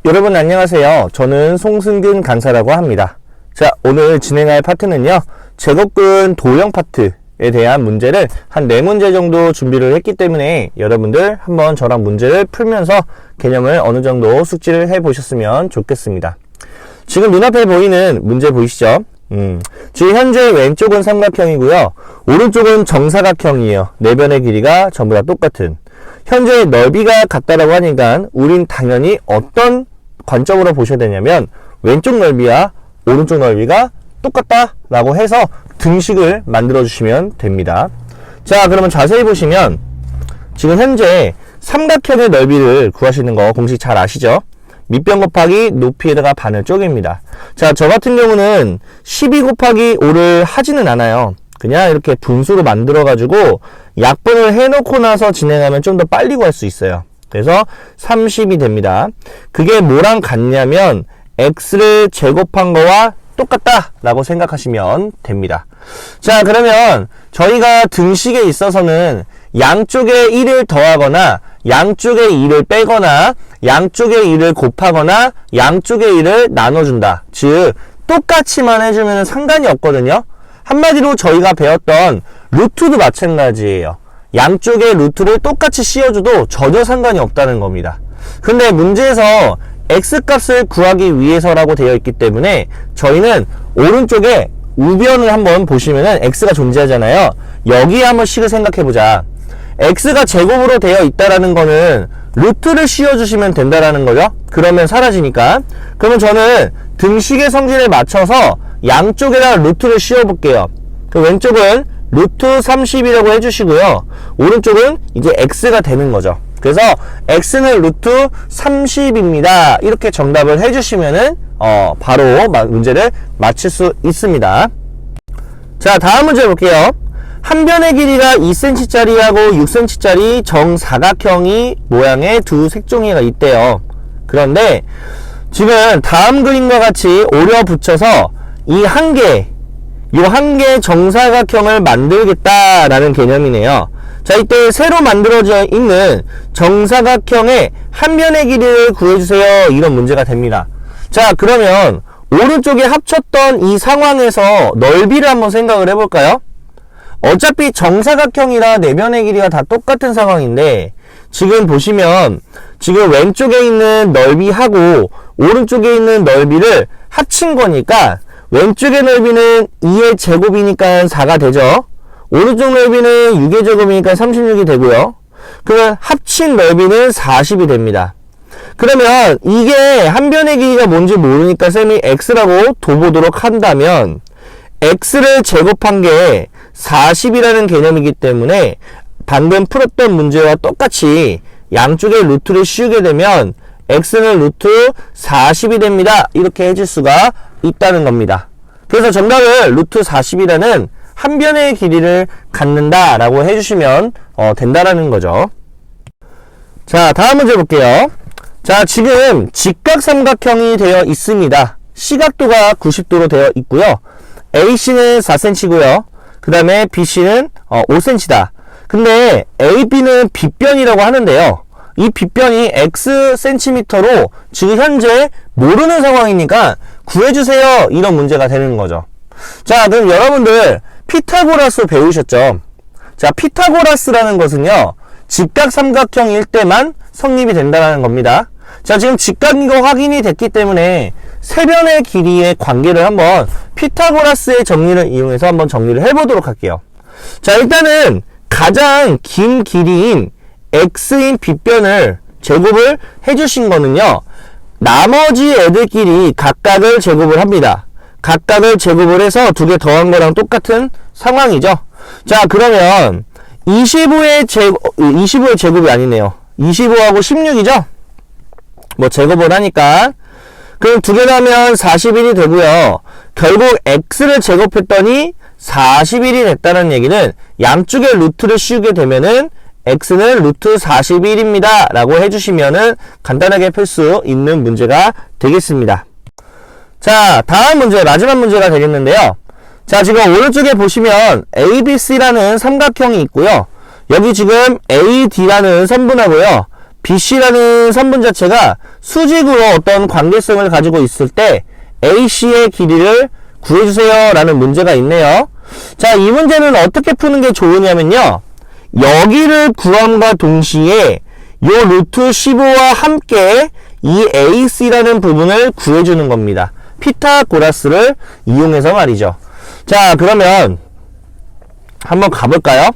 여러분 안녕하세요. 저는 송승균 강사라고 합니다. 자, 오늘 진행할 파트는요, 제곱근 도형 파트에 대한 문제를 한 4문제 정도 준비를 했기 때문에 여러분들 한번 저랑 문제를 풀면서 개념을 어느 정도 숙지를 해 보셨으면 좋겠습니다. 지금 눈앞에 보이는 문제 보이시죠? 지금 현재 왼쪽은 삼각형이고요, 오른쪽은 정사각형이에요. 네 변의 길이가 전부 다 똑같은. 현재 넓이가 같다라고 하니까 우린 당연히 어떤 관점으로 보셔야 되냐면 왼쪽 넓이와 오른쪽 넓이가 똑같다라고 해서 등식을 만들어 주시면 됩니다. 자, 그러면 자세히 보시면 지금 현재 삼각형의 넓이를 구하시는 거 공식 잘 아시죠? 밑변 곱하기 높이에다가 반을 쪼갭니다. 자, 저 같은 경우는 12 곱하기 5를 하지는 않아요. 그냥 이렇게 분수로 만들어 가지고 약분을 해놓고 나서 진행하면 좀 더 빨리 구할 수 있어요. 그래서 30이 됩니다. 그게 뭐랑 같냐면 x를 제곱한 거와 똑같다 라고 생각하시면 됩니다. 자, 그러면 저희가 등식에 있어서는 양쪽에 1을 더하거나 양쪽에 2를 빼거나 양쪽에 2를 곱하거나 양쪽에 2를 나눠준다. 즉 똑같이만 해주면 상관이 없거든요. 한마디로 저희가 배웠던 루트도 마찬가지예요. 양쪽에 루트를 똑같이 씌워줘도 전혀 상관이 없다는 겁니다. 근데 문제에서 x값을 구하기 위해서라고 되어 있기 때문에 저희는 오른쪽에 우변을 한번 보시면은 x가 존재하잖아요. 여기에 한번 식을 생각해보자. x가 제곱으로 되어 있다라는 거는 루트를 씌워주시면 된다라는 거죠. 그러면 사라지니까. 그러면 저는 등식의 성질에 맞춰서 양쪽에다 루트를 씌워볼게요. 그 왼쪽은 루트 30이라고 해주시고요. 오른쪽은 이제 x가 되는 거죠. 그래서 x는 루트 30입니다. 이렇게 정답을 해주시면은 바로 문제를 맞출 수 있습니다. 자, 다음 문제 볼게요. 한 변의 길이가 2cm짜리하고 6cm짜리 정사각형이 모양의 두 색종이가 있대요. 그런데 지금 다음 그림과 같이 오려 붙여서 이 한 개 정사각형을 만들겠다라는 개념이네요. 자, 이때 새로 만들어져 있는 정사각형의 한 변의 길이를 구해주세요. 이런 문제가 됩니다. 자, 그러면 오른쪽에 합쳤던 이 상황에서 넓이를 한번 생각을 해볼까요? 어차피 정사각형이라 네 변의 길이가 다 똑같은 상황인데 지금 보시면 지금 왼쪽에 있는 넓이하고 오른쪽에 있는 넓이를 합친 거니까 왼쪽의 넓이는 2의 제곱이니까 4가 되죠. 오른쪽 넓이는 6의 제곱이니까 36이 되고요. 그러면 합친 넓이는 40이 됩니다. 그러면 이게 한 변의 길이가 뭔지 모르니까 쌤이 x라고 둬보도록 한다면 x를 제곱한 게 40이라는 개념이기 때문에 방금 풀었던 문제와 똑같이 양쪽에 루트를 씌우게 되면 x는 루트 40이 됩니다. 이렇게 해줄 수가 있다는 겁니다. 그래서 정답을 루트 40이라는 한 변의 길이를 갖는다 라고 해주시면 된다라는 거죠. 자, 다음 문제 볼게요. 자, 지금 직각삼각형이 되어 있습니다. 시각도가 90도로 되어 있고요. AC는 4cm고요. 그 다음에 BC는 5cm다. 근데 AB는 빗변이라고 하는데요. 이 빗변이 x cm로 지금 현재 모르는 상황이니까 구해주세요. 이런 문제가 되는 거죠. 자, 그럼 여러분들 피타고라스 배우셨죠? 자, 피타고라스라는 것은요, 직각삼각형일 때만 성립이 된다는 겁니다. 자, 지금 직각인 거 확인이 됐기 때문에 세 변의 길이의 관계를 한번 피타고라스의 정리를 이용해서 한번 정리를 해보도록 할게요. 자, 일단은 가장 긴 길이인 x인 빗변을 제곱을 해주신 거는요, 나머지 애들끼리 각각을 제곱을 합니다. 각각을 제곱을 해서 두 개 더한 거랑 똑같은 상황이죠. 자, 그러면 25의 제곱이 아니네요. 25하고 16이죠? 뭐 제곱을 하니까. 그럼 두 개 더하면 41이 되고요. 결국 x를 제곱했더니 41이 됐다는 얘기는 양쪽에 루트를 씌우게 되면은 x는 루트 41입니다. 라고 해주시면은 간단하게 풀 수 있는 문제가 되겠습니다. 자, 다음 문제, 마지막 문제가 되겠는데요. 자, 지금 오른쪽에 보시면 ABC라는 삼각형이 있고요. 여기 지금 AD라는 선분하고요. BC라는 선분 자체가 수직으로 어떤 관계성을 가지고 있을 때 AC의 길이를 구해주세요 라는 문제가 있네요. 자, 이 문제는 어떻게 푸는 게 좋으냐면요, 여기를 구함과 동시에 요 루트 15와 함께 이 AC라는 부분을 구해주는 겁니다. 피타고라스를 이용해서 말이죠. 자, 그러면 한번 가볼까요?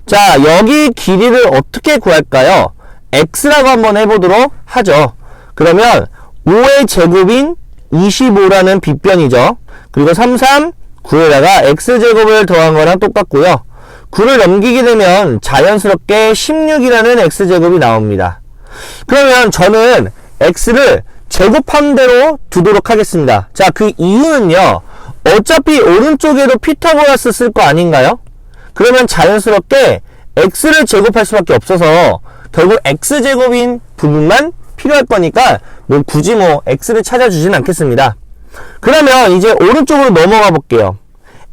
자, 여기 길이를 어떻게 구할까요? X라고 한번 해보도록 하죠. 그러면 5의 제곱인 25라는 빗변이죠. 그리고 9에다가 X제곱을 더한 거랑 똑같고요. 9를 넘기게 되면 자연스럽게 16이라는 X제곱이 나옵니다. 그러면 저는 X를 제곱한 대로 두도록 하겠습니다. 자, 그 이유는요, 어차피 오른쪽에도 피타고라스 쓸 거 아닌가요? 그러면 자연스럽게 X를 제곱할 수밖에 없어서 결국 X제곱인 부분만 필요할 거니까 굳이 X를 찾아주진 않겠습니다. 그러면 이제 오른쪽으로 넘어가 볼게요.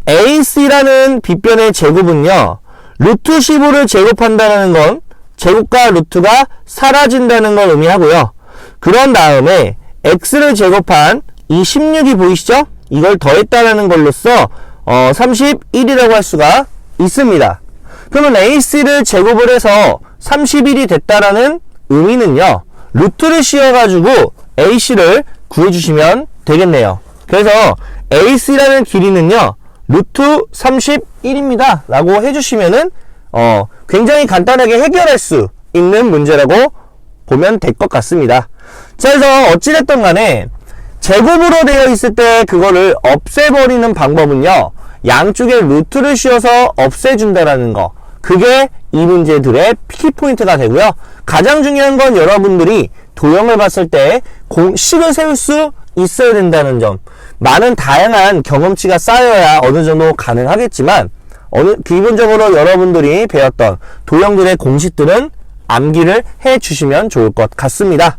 AC라는 빗변의 제곱은요, 루트 15를 제곱한다는 건 제곱과 루트가 사라진다는 걸 의미하고요. 그런 다음에 X를 제곱한 이 16이 보이시죠? 이걸 더했다라는 걸로써 31이라고 할 수가 있습니다. 그러면 AC를 제곱을 해서 31이 됐다라는 의미는요, 루트를 씌워가지고 AC를 구해주시면 되겠네요. 그래서 AC라는 길이는요, 루트 31입니다 라고 해주시면은 굉장히 간단하게 해결할 수 있는 문제라고 보면 될 것 같습니다. 자, 그래서 어찌됐든 간에 제곱으로 되어 있을 때 그거를 없애버리는 방법은요, 양쪽에 루트를 씌워서 없애준다라는 거, 그게 이 문제들의 키포인트가 되고요. 가장 중요한 건 여러분들이 도형을 봤을 때 식을 세울 수 있어야 된다는 점. 많은 다양한 경험치가 쌓여야 어느 정도 가능하겠지만, 기본적으로 여러분들이 배웠던 도형들의 공식들은 암기를 해 주시면 좋을 것 같습니다.